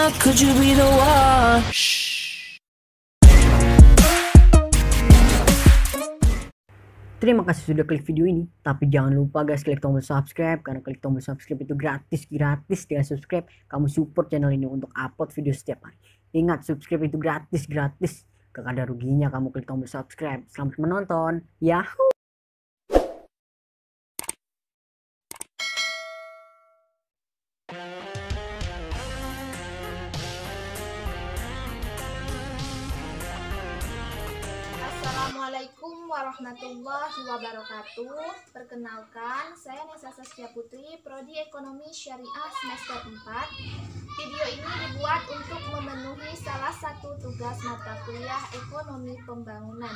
up, could you be the one? Terima kasih sudah klik video ini, tapi jangan lupa guys klik tombol subscribe, karena klik tombol subscribe itu gratis dengan subscribe kamu support channel ini untuk upload video setiap hari. Ingat, subscribe itu gratis, gak ada ruginya kamu klik tombol subscribe. Selamat menonton, yahoo! Assalamualaikum warahmatullahi wabarakatuh. Perkenalkan, saya Nesa Saskia Putri, Prodi Ekonomi Syariah semester 4. Video ini dibuat untuk memenuhi salah satu tugas mata kuliah Ekonomi Pembangunan.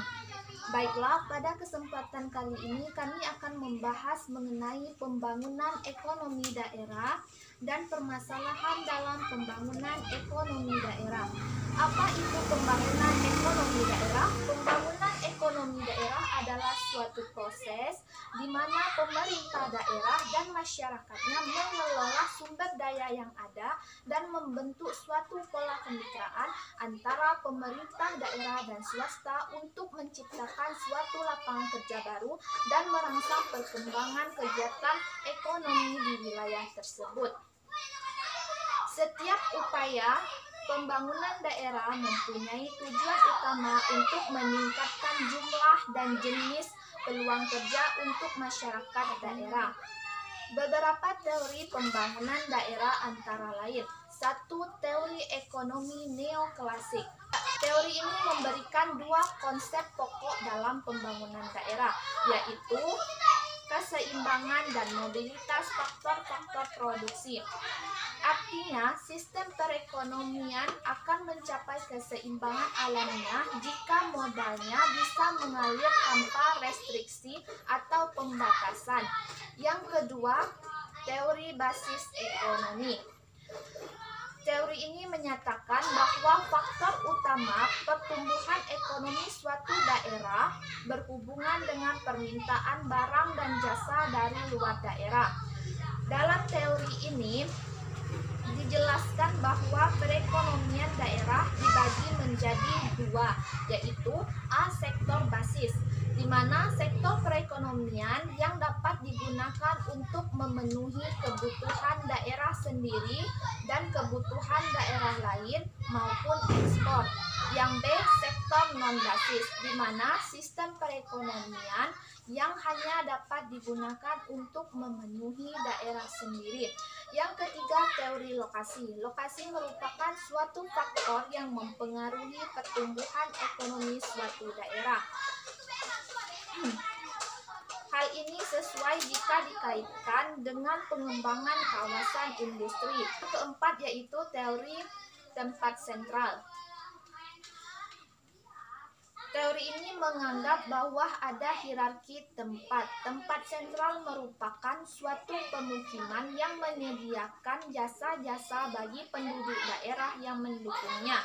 Baiklah, pada kesempatan kali ini kami akan membahas mengenai pembangunan ekonomi daerah dan permasalahan dalam pembangunan ekonomi daerah. Apa itu pembangunan ekonomi daerah? Pembangunan ekonomi daerah adalah suatu proses di mana pemerintah daerah dan masyarakatnya mengelola sumber daya yang ada dan membentuk suatu pola kemitraan antara pemerintah daerah dan swasta untuk menciptakan suatu lapangan kerja baru dan merangsang perkembangan kegiatan ekonomi di wilayah tersebut. Setiap upaya pembangunan daerah mempunyai tujuan utama untuk meningkatkan jumlah dan jenis peluang kerja untuk masyarakat daerah. Beberapa teori pembangunan daerah antara lain. 1. Teori ekonomi neoklasik. Teori ini memberikan dua konsep pokok dalam pembangunan daerah, yaitu keseimbangan dan mobilitas faktor-faktor produksi. Artinya, sistem perekonomian akan mencapai keseimbangan alamiah jika modalnya bisa mengalir tanpa restriksi atau pembatasan. Yang kedua, teori basis ekonomi. Teori ini menyatakan bahwa faktor utama pertumbuhan ekonomi suatu daerah berhubungan dengan permintaan barang dan jasa dari luar daerah. Dalam teori ini dijelaskan bahwa perekonomian daerah dibagi menjadi dua, yaitu A. Sektor basis, di mana sektor perekonomian yang dapat digunakan untuk memenuhi kebutuhan daerah sendiri dan kebutuhan daerah lain maupun ekspor. Yang B. Sektor non-basis, di mana sistem perekonomian yang hanya dapat digunakan untuk memenuhi daerah sendiri. Yang ketiga, teori lokasi. Lokasi merupakan suatu faktor yang mempengaruhi pertumbuhan ekonomi suatu daerah. Hal ini sesuai jika dikaitkan dengan pengembangan kawasan industri. Keempat, yaitu teori tempat sentral. Teori ini menganggap bahwa ada hierarki tempat. Tempat sentral merupakan suatu pemukiman yang menyediakan jasa-jasa bagi penduduk daerah yang mendukungnya.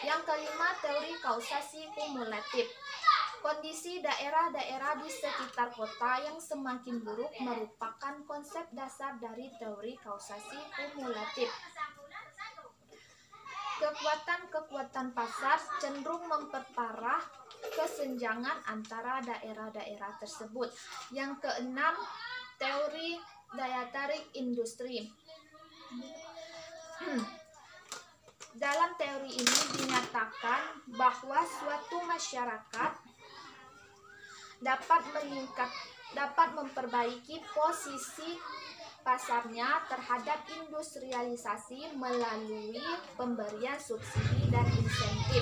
Yang kelima, teori kausasi kumulatif. Kondisi daerah-daerah di sekitar kota yang semakin buruk merupakan konsep dasar dari teori kausasi kumulatif. Kekuatan-kekuatan pasar cenderung memperparah kesenjangan antara daerah-daerah tersebut. Yang keenam, teori daya tarik industri. Dalam teori ini dinyatakan bahwa suatu masyarakat dapat memperbaiki posisi pasarnya terhadap industrialisasi melalui pemberian subsidi dan insentif.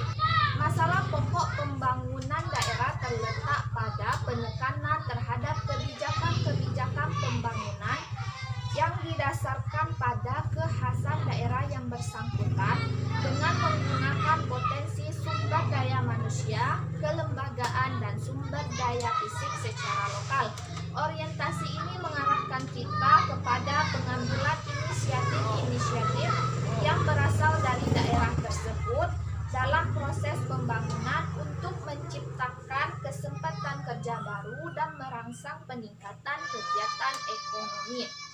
Masalah pokok pembangunan daerah terletak pada penekanan terhadap kebijakan-kebijakan pembangunan yang didasarkan pada kekhasan daerah yang bersangkutan dengan menggunakan potensi sumber daya manusia, kelembagaan, dan sumber daya fisik secara lokal. Orientasi ini mengarahkan kita kepada pengambilan inisiatif yang berasal dari daerah tersebut dalam proses pembangunan untuk menciptakan kesempatan kerja baru dan merangsang peningkatan kegiatan ekonomi.